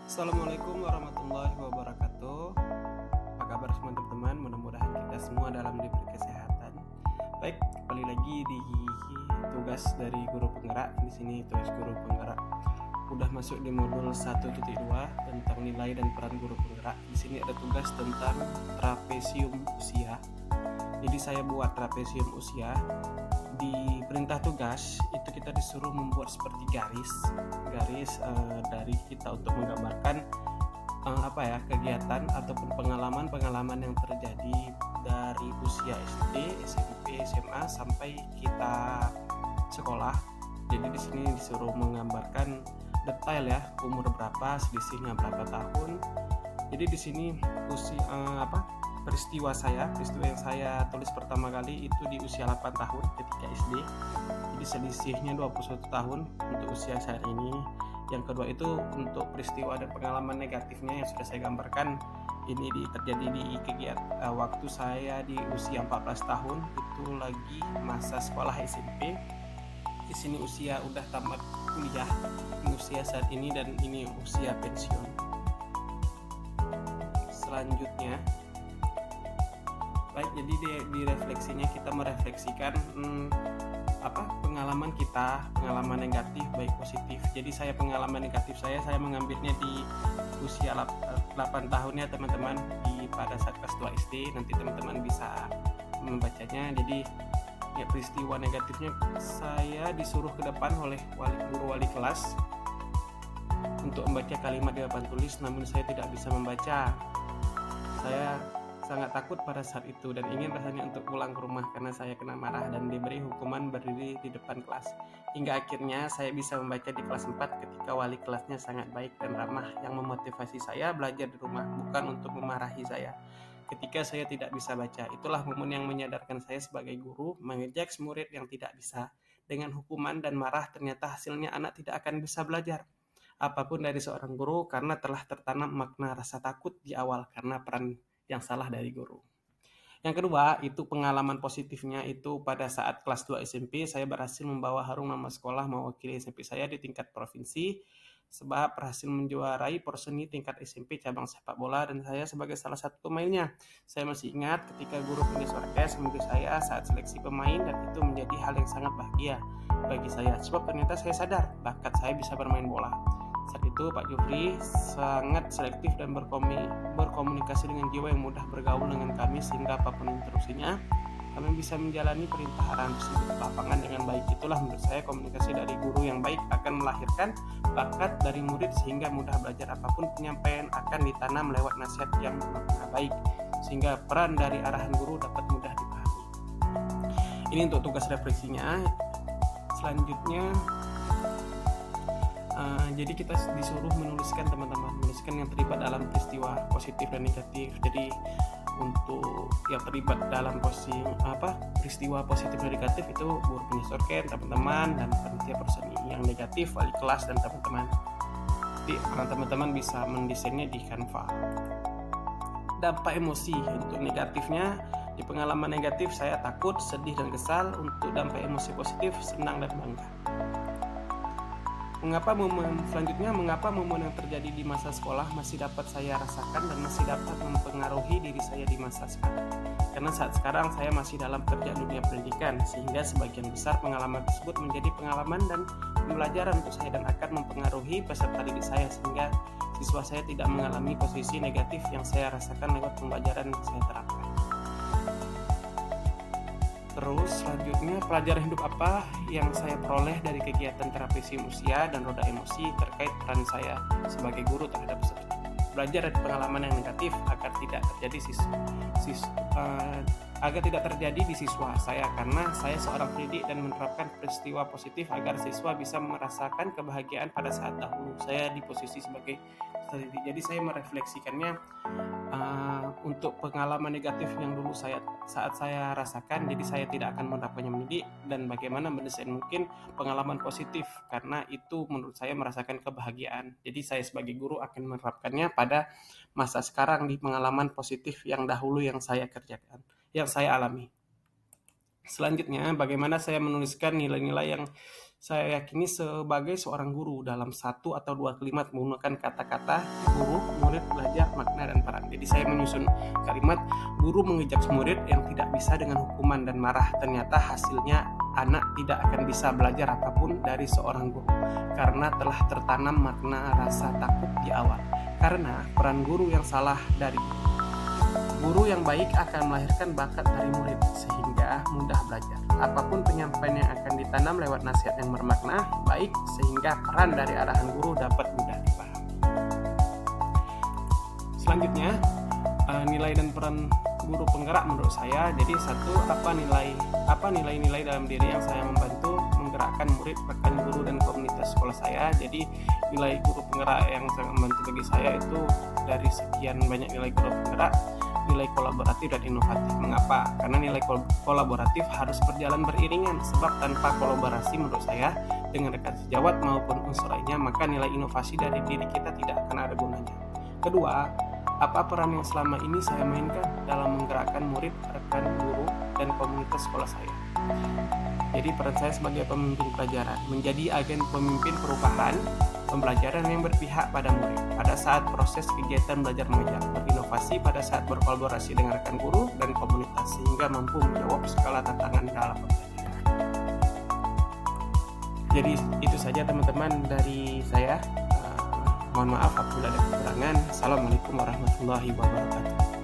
Assalamualaikum warahmatullahi wabarakatuh. Apa kabar semua teman-teman? Mudah-mudahan kita semua dalam diberi kesehatan. Baik, kembali lagi di tugas dari guru penggerak. Di sini tugas guru penggerak udah masuk di modul 1.2 tentang nilai dan peran guru penggerak. Di sini ada tugas tentang trapesium usia. Jadi saya buat trapesium usia. Di perintah tugas itu kita disuruh membuat seperti garis dari kita untuk menggambarkan kegiatan ataupun pengalaman yang terjadi dari usia SD, SMP, SMA sampai kita sekolah. Jadi di sini disuruh menggambarkan detail ya, umur berapa, selisihnya berapa tahun. Jadi di sini peristiwa yang saya tulis pertama kali itu di usia 8 tahun ketika SD. Jadi selisihnya 21 tahun untuk usia saat ini. Yang kedua itu untuk peristiwa dan pengalaman negatifnya yang sudah saya gambarkan. Ini terjadi di kegiatan waktu saya di usia 14 tahun, itu lagi masa sekolah SMP. Di sini usia udah tamat kuliah, ini usia saat ini, dan ini usia pensiun. Selanjutnya, baik, jadi di refleksinya kita merefleksikan pengalaman kita, pengalaman negatif baik positif. Jadi saya pengalaman negatif saya mengambilnya di usia 8 tahun ya teman-teman, pada saat kelas 2 SD. Nanti teman-teman bisa membacanya. Jadi ya, peristiwa negatifnya saya disuruh ke depan oleh guru wali kelas untuk membaca kalimat di papan tulis, namun saya tidak bisa membaca. Saya sangat takut pada saat itu dan ingin rasanya untuk pulang ke rumah karena saya kena marah dan diberi hukuman berdiri di depan kelas. Hingga akhirnya saya bisa membaca di kelas 4 ketika wali kelasnya sangat baik dan ramah yang memotivasi saya belajar di rumah, bukan untuk memarahi saya ketika saya tidak bisa baca. Itulah momen yang menyadarkan saya sebagai guru mengejek murid yang tidak bisa. Dengan hukuman dan marah, ternyata hasilnya anak tidak akan bisa belajar apapun dari seorang guru karena telah tertanam makna rasa takut di awal karena peran yang salah dari guru. Yang kedua, itu pengalaman positifnya itu pada saat kelas 2 SMP, saya berhasil membawa harum nama sekolah mewakili SMP saya di tingkat provinsi, sebab berhasil menjuarai porseni tingkat SMP cabang sepak bola dan saya sebagai salah satu pemainnya. Saya masih ingat ketika guru penulis orkes memanggil saya saat seleksi pemain, dan itu menjadi hal yang sangat bahagia bagi saya, sebab ternyata saya sadar bakat saya bisa bermain bola. Saat itu Pak Jufri sangat selektif dan berkomunikasi dengan jiwa yang mudah bergaul dengan kami, sehingga apapun interupsinya kami bisa menjalani perintah arahan tersebut di lapangan dengan baik. Itulah menurut saya komunikasi dari guru yang baik akan melahirkan bakat dari murid sehingga mudah belajar. Apapun penyampaian akan ditanam lewat nasihat yang baik sehingga peran dari arahan guru dapat mudah dipahami. Ini untuk tugas refleksinya. Selanjutnya, jadi kita disuruh menuliskan yang terlibat dalam peristiwa positif dan negatif. Jadi untuk yang terlibat dalam peristiwa positif dan negatif itu guru penyesuaian, teman-teman, dan panitia perseni. Yang negatif wali kelas dan teman-teman. Jadi teman-teman bisa mendesainnya di Canva. Dampak emosi untuk negatifnya, di pengalaman negatif saya takut, sedih, dan kesal. Untuk dampak emosi positif, senang dan bangga. Mengapa momen yang terjadi di masa sekolah masih dapat saya rasakan dan masih dapat mempengaruhi diri saya di masa sekarang? Karena saat sekarang saya masih dalam kerja dunia pendidikan, sehingga sebagian besar pengalaman tersebut menjadi pengalaman dan pembelajaran untuk saya dan akan mempengaruhi peserta didik saya, sehingga siswa saya tidak mengalami posisi negatif yang saya rasakan lewat pembelajaran yang saya terapkan. Terus selanjutnya, pelajaran hidup apa yang saya peroleh dari kegiatan trapesium usia dan roda emosi terkait peran saya sebagai guru terhadap peserta. Belajar dari pengalaman yang negatif agar tidak terjadi di siswa saya, karena saya seorang pendidik dan menerapkan peristiwa positif agar siswa bisa merasakan kebahagiaan pada saat dahulu saya di posisi sebagai pendidik. Jadi saya merefleksikannya untuk pengalaman negatif yang dulu saat saya rasakan, jadi saya tidak akan menerapkannya mendidik, dan bagaimana mendesain mungkin pengalaman positif karena itu menurut saya merasakan kebahagiaan. Jadi saya sebagai guru akan menerapkannya pada masa sekarang di pengalaman positif yang dahulu yang saya kerjakan, yang saya alami. Selanjutnya, bagaimana saya menuliskan nilai-nilai yang saya yakini sebagai seorang guru dalam satu atau dua kalimat menggunakan kata-kata guru, murid, belajar, makna, dan peran. Jadi saya menyusun kalimat guru mengejek murid yang tidak bisa dengan hukuman dan marah. Ternyata hasilnya anak tidak akan bisa belajar apapun dari seorang guru karena telah tertanam makna rasa takut di awal. Karena peran guru yang salah dari guru yang baik akan melahirkan bakat dari murid sehingga mudah belajar. Apapun penyampaian yang akan ditanam lewat nasihat yang bermakna baik sehingga peran dari arahan guru dapat mudah dipahami. Selanjutnya, nilai dan peran guru penggerak menurut saya. Jadi satu, apa nilai-nilai dalam diri yang saya membantu menggerakkan murid, rekan guru, dan komunitas sekolah saya. Jadi nilai guru penggerak yang sangat membantu bagi saya itu dari sekian banyak nilai guru penggerak, nilai kolaboratif dan inovatif. Mengapa? Karena nilai kolaboratif harus berjalan beriringan, sebab tanpa kolaborasi menurut saya dengan rekan sejawat maupun unsur lainnya, maka nilai inovasi dari diri kita tidak akan ada gunanya. Kedua, apa peran yang selama ini saya mainkan dalam menggerakkan murid, rekan guru, dan komunitas sekolah saya? Jadi peran saya sebagai pemimpin pelajaran, menjadi agen pemimpin perubahan pembelajaran yang berpihak pada murid pada saat proses kegiatan belajar mengajar, berinovasi pada saat berkolaborasi dengan rekan guru dan komunitas sehingga mampu menjawab segala tantangan dalam pembelajaran. Jadi itu saja teman-teman dari saya. Mohon maaf apabila ada kekurangan. Assalamualaikum warahmatullahi wabarakatuh.